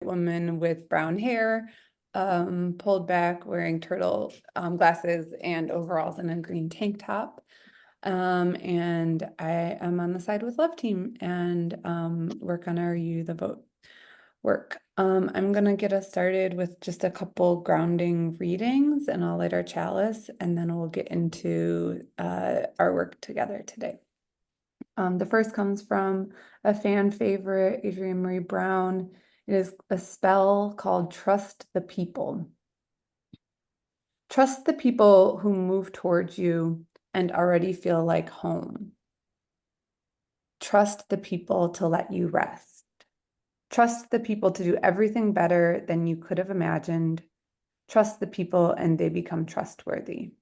woman with brown hair, pulled back, wearing turtle glasses and overalls and a green tank top. And I am on the side with Love Team and work on our You the Vote work. I'm gonna get us started with just a couple grounding readings, and I'll light our chalice, and then we'll get into our work together today. The first comes from a fan favorite, Adrienne Marie Brown. It is a spell called Trust the People. Trust the people who move towards you and already feel like home. Trust the people to let you rest. Trust the people to do everything better than you could have imagined. Trust the people and they become trustworthy.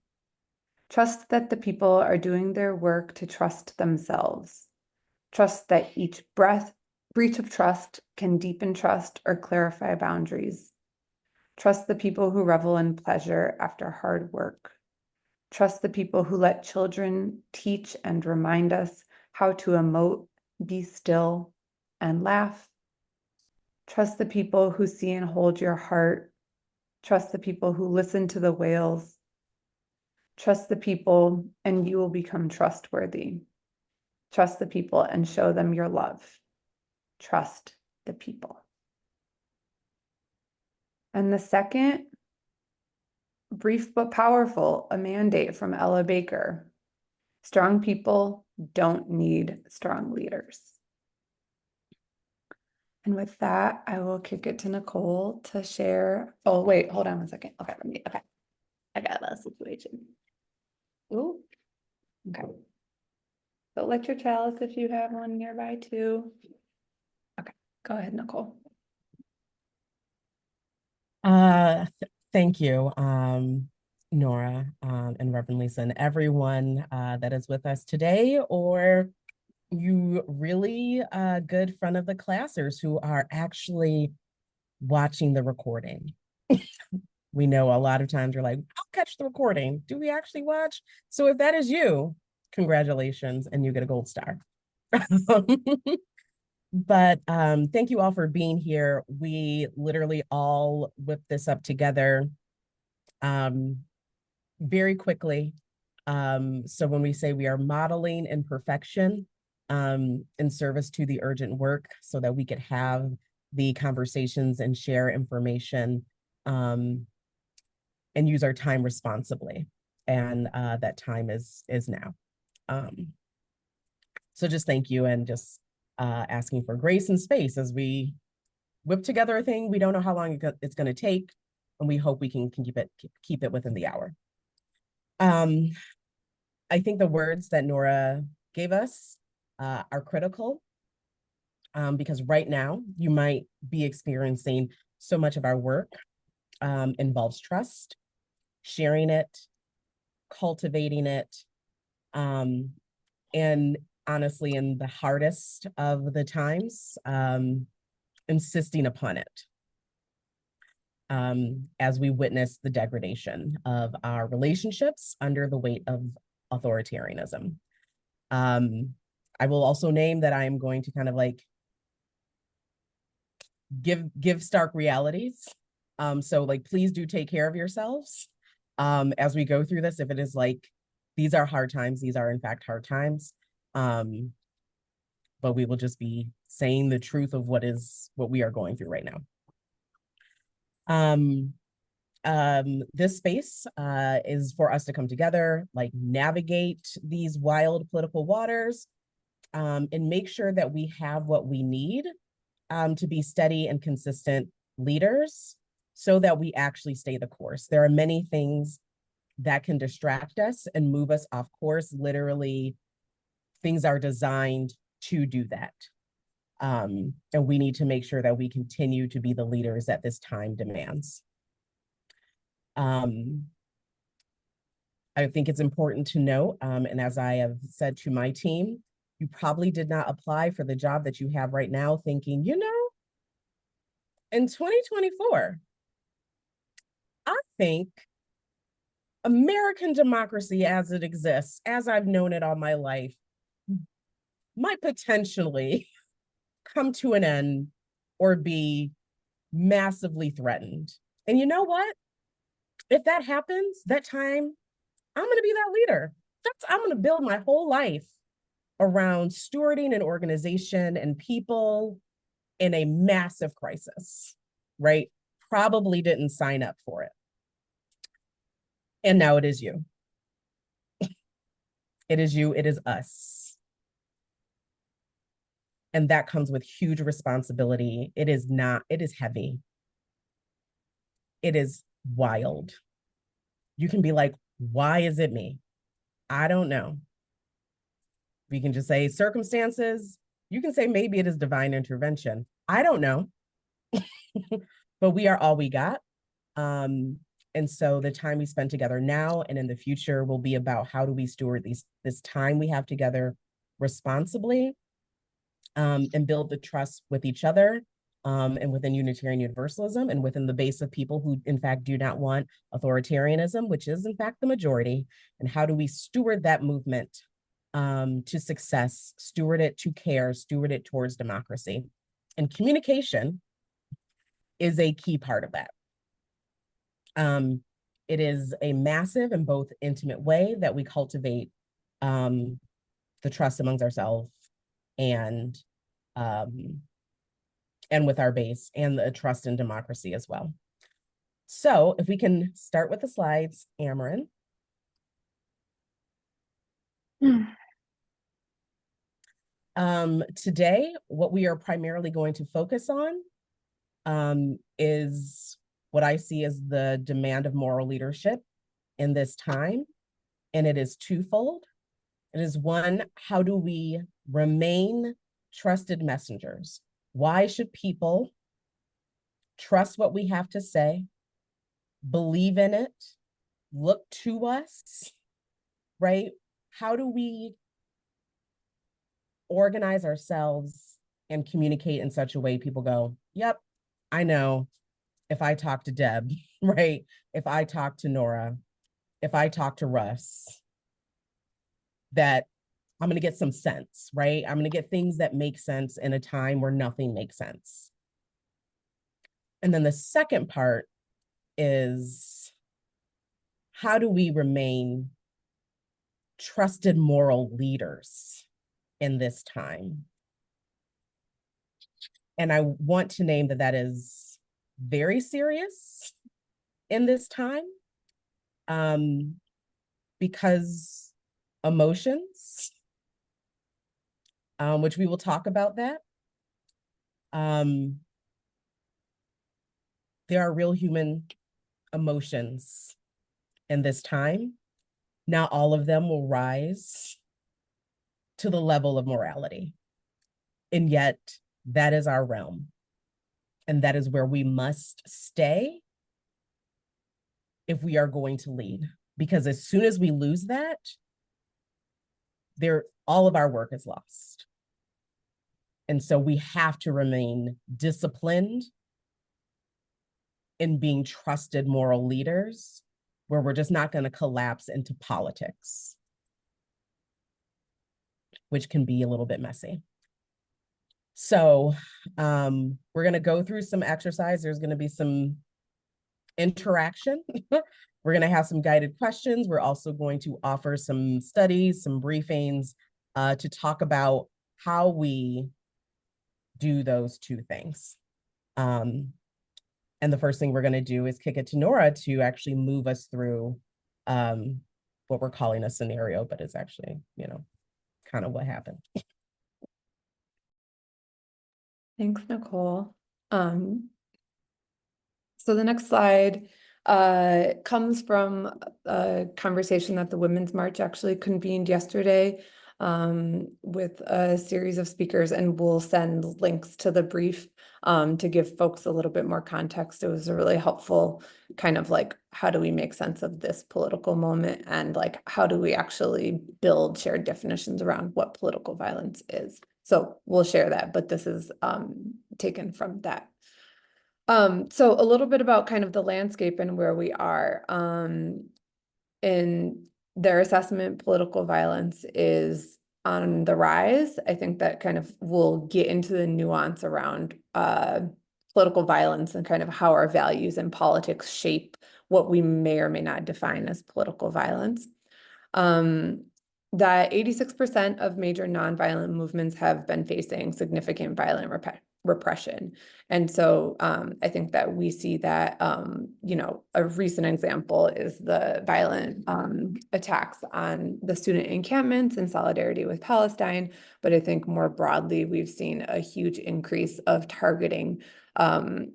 Trust that the people are doing their work to trust themselves. Trust that each breach of trust can deepen trust or clarify boundaries. Trust the people who revel in pleasure after hard work. Trust the people who let children teach and remind us how to emote, be still, and laugh. Trust the people who see and hold your heart. Trust the people who listen to the wails. Trust the people and you will become trustworthy. Trust the people and show them your love. Trust the people. And the second, brief but powerful, a mandate from Ella Baker. Strong people don't need strong leaders. And with that, I will kick it to Nicole to share. Oh, wait, hold on one second. Okay, okay. I got a situation. Ooh, okay. So light your chalice if you have one nearby too. Okay, go ahead, Nicole. Thank you, Nora, and Reverend Lisa, and everyone that is with us today, or you really good front of the classers who are actually watching the recording. We know a lot of times you're like, I'll catch the recording. Do we actually watch? So if that is you, congratulations, and you get a gold star. But thank you all for being here. We literally all whipped this up together very quickly. So when we say we are modeling imperfection in service to the urgent work so that we could have the conversations and share information and use our time responsibly. And that time is now. So just thank you, and just asking for grace and space as we whip together a thing. We don't know how long it's going to take, and we hope we can keep it within the hour. I think the words that Nora gave us are critical because right now you might be experiencing so much of our work involves trust, sharing it, cultivating it, and honestly, in the hardest of the times, insisting upon it as we witness the degradation of our relationships under the weight of authoritarianism. I will also name that I am going to kind of like give stark realities. So like, please do take care of yourselves as we go through this. If it is like, these are hard times, these are in fact hard times. But we will just be saying the truth of what we are going through right now. This space is for us to come together, like navigate these wild political waters, and make sure that we have what we need to be steady and consistent leaders so that we actually stay the course. There are many things that can distract us and move us off course. Literally, things are designed to do that. And we need to make sure that we continue to be the leaders that this time demands. I think it's important to note, and as I have said to my team, you probably did not apply for the job that you have right now thinking, you know, in 2024, I think American democracy as it exists, as I've known it all my life, might potentially come to an end or be massively threatened. And you know what? If that happens, that time, I'm going to be that leader. I'm going to build my whole life around stewarding an organization and people in a massive crisis, right? Probably didn't sign up for it. And now it is you. It is you, it is us. And that comes with huge responsibility. It is heavy. It is wild. You can be like, why is it me? I don't know. We can just say circumstances. You can say maybe it is divine intervention. I don't know. But we are all we got. And so the time we spend together now and in the future will be about how do we steward this time we have together responsibly, and build the trust with each other, and within Unitarian Universalism and within the base of people who in fact do not want authoritarianism, which is in fact the majority. And how do we steward that movement to success, steward it to care, steward it towards democracy. And communication is a key part of that. It is a massive and both intimate way that we cultivate the trust amongst ourselves and with our base, and the trust in democracy as well. So if we can start with the slides, Amarin. Today, what we are primarily going to focus on is what I see as the demand of moral leadership in this time. And it is twofold. It is one, how do we remain trusted messengers? Why should people trust what we have to say, believe in it, look to us, right? How do we organize ourselves and communicate in such a way people go, yep, I know if I talk to Deb, right? If I talk to Nora, if I talk to Russ, that I'm going to get some sense, right? I'm going to get things that make sense in a time where nothing makes sense. And then the second part is, how do we remain trusted moral leaders in this time? And I want to name that is very serious in this time, because emotions, which we will talk about that. There are real human emotions in this time. Not all of them will rise to the level of morality. And yet that is our realm. And that is where we must stay if we are going to lead. Because as soon as we lose that, all of our work is lost. And so we have to remain disciplined in being trusted moral leaders, where we're just not going to collapse into politics, which can be a little bit messy. So we're going to go through some exercise. There's going to be some interaction. We're going to have some guided questions. We're also going to offer some studies, some briefings to talk about how we do those two things. And the first thing we're going to do is kick it to Nora to actually move us through what we're calling a scenario, but it's actually, kind of what happened. Thanks, Nicole. So the next slide comes from a conversation that the Women's March actually convened yesterday with a series of speakers, and we'll send links to the brief to give folks a little bit more context. It was a really helpful kind of like, how do we make sense of this political moment, and like, how do we actually build shared definitions around what political violence is? So we'll share that, but this is taken from that. So a little bit about kind of the landscape and where we are. In their assessment, political violence is on the rise. I think that kind of will get into the nuance around political violence and kind of how our values and politics shape what we may or may not define as political violence. That 86% of major nonviolent movements have been facing significant violent repression. And so I think that we see that, a recent example is the violent attacks on the student encampments in solidarity with Palestine. But I think more broadly, we've seen a huge increase of targeting,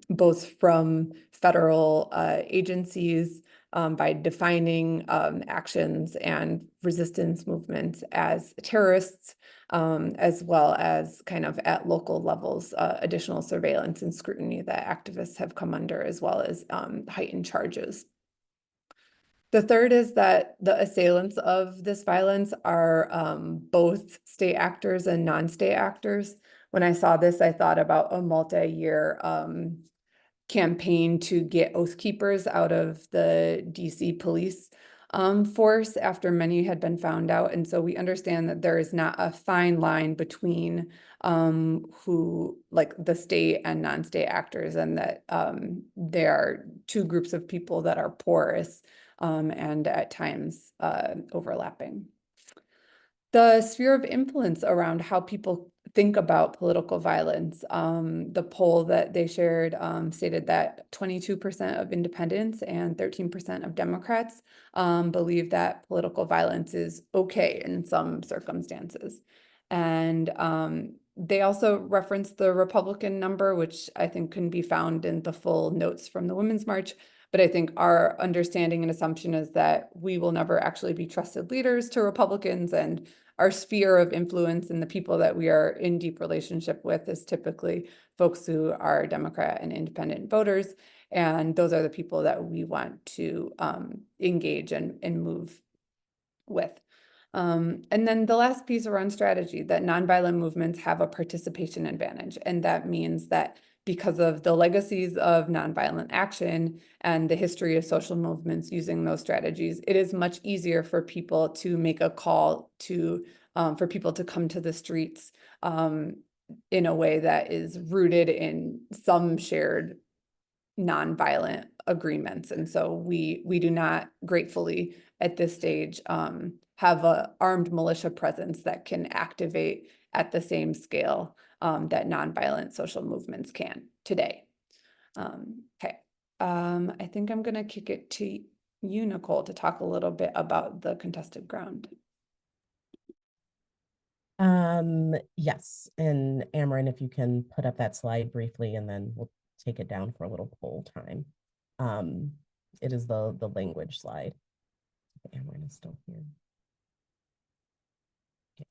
both from federal agencies, by defining actions and resistance movements as terrorists, as well as kind of at local levels, additional surveillance and scrutiny that activists have come under, as well as heightened charges. The third is that the assailants of this violence are both state actors and non-state actors. When I saw this, I thought about a multi-year campaign to get Oath Keepers out of the DC police force after many had been found out. And so we understand that there is not a fine line between who, like the state and non-state actors, and that there are two groups of people that are porous and at times overlapping. The sphere of influence around how people think about political violence. The poll that they shared stated that 22% of independents and 13% of Democrats believe that political violence is okay in some circumstances. And they also referenced the Republican number, which I think can be found in the full notes from the Women's March. But I think our understanding and assumption is that we will never actually be trusted leaders to Republicans, and our sphere of influence and the people that we are in deep relationship with is typically folks who are Democrat and independent voters. And those are the people that we want to engage and move with. And then the last piece around strategy, that nonviolent movements have a participation advantage. And that means that because of the legacies of nonviolent action and the history of social movements using those strategies, it is much easier for people to make a call to, for people to come to the streets in a way that is rooted in some shared nonviolent agreements. And so we do not, gratefully, at this stage, have a armed militia presence that can activate at the same scale that nonviolent social movements can today. Okay, I think I'm gonna kick it to you, Nicole, to talk a little bit about the contested ground. Yes, and Amarin, if you can put up that slide briefly, and then we'll take it down for a little poll time. It is the language slide. Amarin is still here. Yes.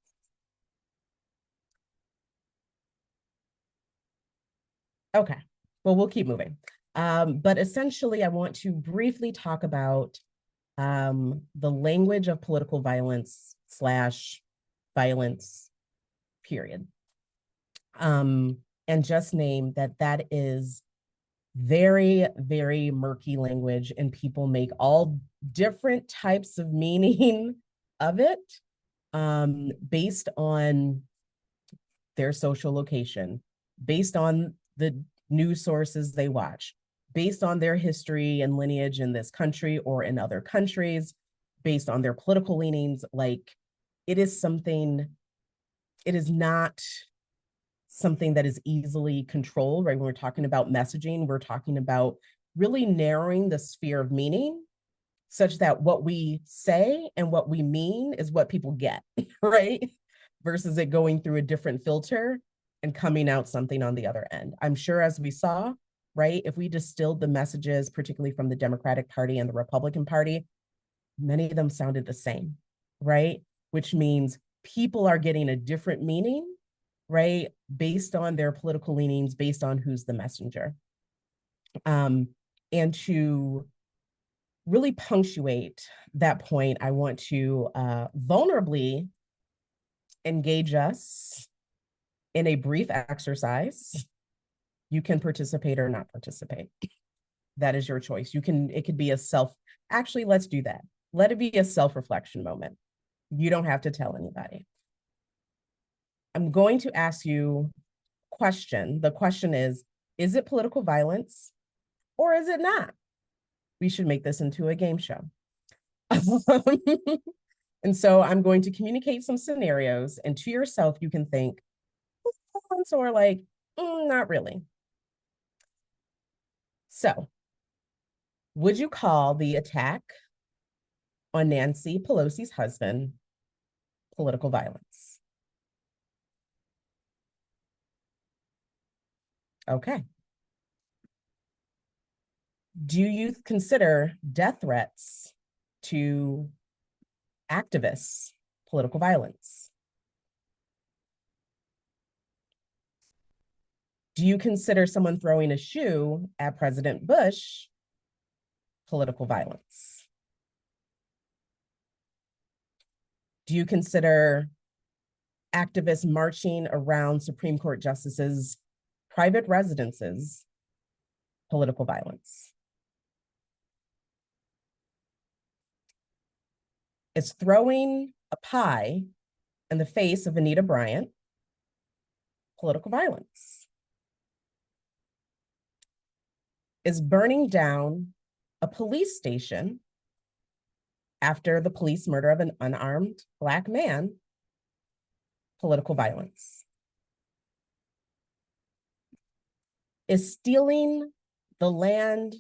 Okay, well, we'll keep moving. But essentially, I want to briefly talk about the language of political violence / violence, period. And just name that is very, very murky language, and people make all different types of meaning of it based on their social location, based on the news sources they watch, based on their history and lineage in this country or in other countries, based on their political leanings. Like, it is not something that is easily controlled, right? When we're talking about messaging, we're talking about really narrowing the sphere of meaning such that what we say and what we mean is what people get, right? Versus it going through a different filter and coming out something on the other end. I'm sure, as we saw, right, if we distilled the messages, particularly from the Democratic Party and the Republican Party, many of them sounded the same, right? Which means people are getting a different meaning, right, based on their political leanings, based on who's the messenger. And to really punctuate that point, I want to vulnerably engage us in a brief exercise. You can participate or not participate. That is your choice. It could be actually, let's do that. Let it be a self-reflection moment. You don't have to tell anybody. I'm going to ask you a question. The question is, Is it political violence or is it not? We should make this into a game show. And so I'm going to communicate some scenarios, and to yourself, you can think, or like, not really. So, would you call the attack on Nancy Pelosi's husband political violence? Okay. Do you consider death threats to activists political violence? Do you consider someone throwing a shoe at President Bush political violence? Do you consider activists marching around Supreme Court justices' private residences political violence? Is throwing a pie in the face of Anita Bryant political violence? Is burning down a police station after the police murder of an unarmed Black man political violence? Is stealing the land,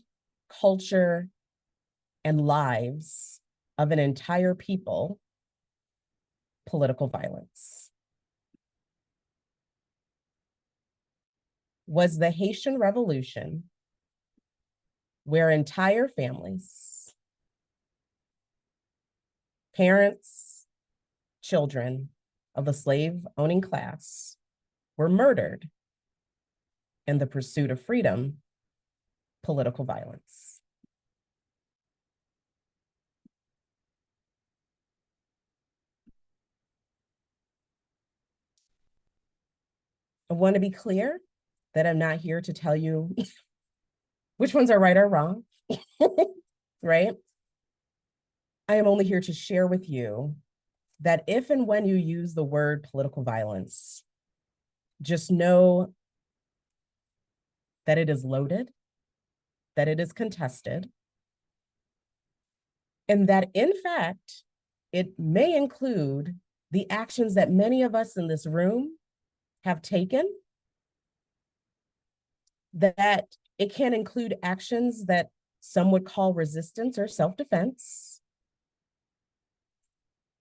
culture, and lives of an entire people political violence? Was the Haitian Revolution, where entire families, parents, children of the slave-owning class were murdered in the pursuit of freedom, political violence? I want to be clear that I'm not here to tell you which ones are right or wrong, right? I am only here to share with you that if and when you use the word political violence, just know that it is loaded, that it is contested, and that in fact, it may include the actions that many of us in this room have taken, that it can include actions that some would call resistance or self-defense.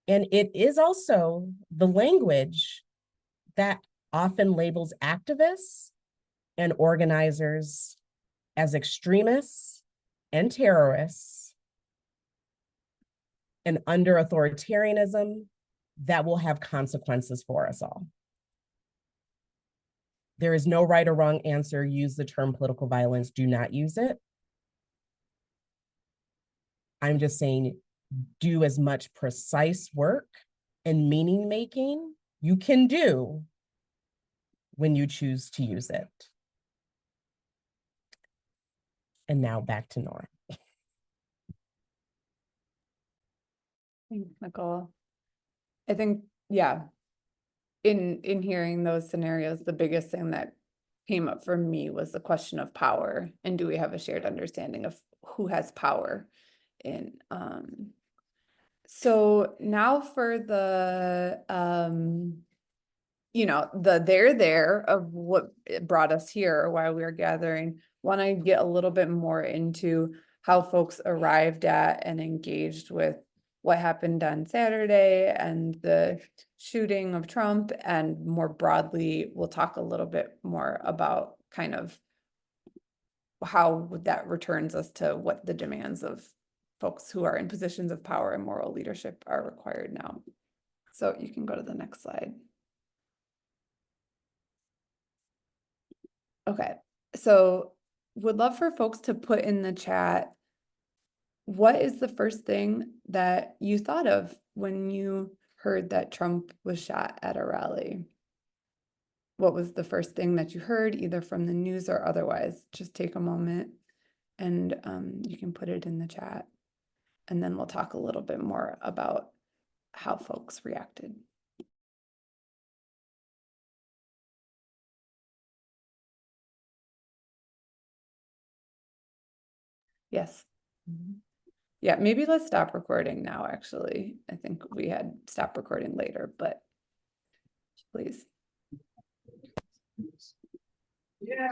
And it is also the language that often labels activists and organizers as extremists and terrorists, and under authoritarianism that will have consequences for us all. There is no right or wrong answer. Use the term political violence. Do not use it. I'm just saying, do as much precise work and meaning making you can do when you choose to use it. And now back to Nora. Thanks, Nicole. I think, yeah, in hearing those scenarios, the biggest thing that came up for me was the question of power, and do we have a shared understanding of who has power in so now for the you know, the there of what brought us here, why we are gathering, want to get a little bit more into how folks arrived at and engaged with what happened on Saturday and the shooting of Trump, and more broadly, we'll talk a little bit more about kind of how that returns us to what the demands of folks who are in positions of power and moral leadership are required now. So you can go to the next slide. Okay, so would love for folks to put in the chat, what is the first thing that you thought of when you heard that Trump was shot at a rally? What was the first thing that you heard, either from the news or otherwise? Just take a moment and you can put it in the chat. And then we'll talk a little bit more about how folks reacted. Yes. Yeah, maybe let's stop recording now, actually. I think we had stopped recording later, but please. Yeah.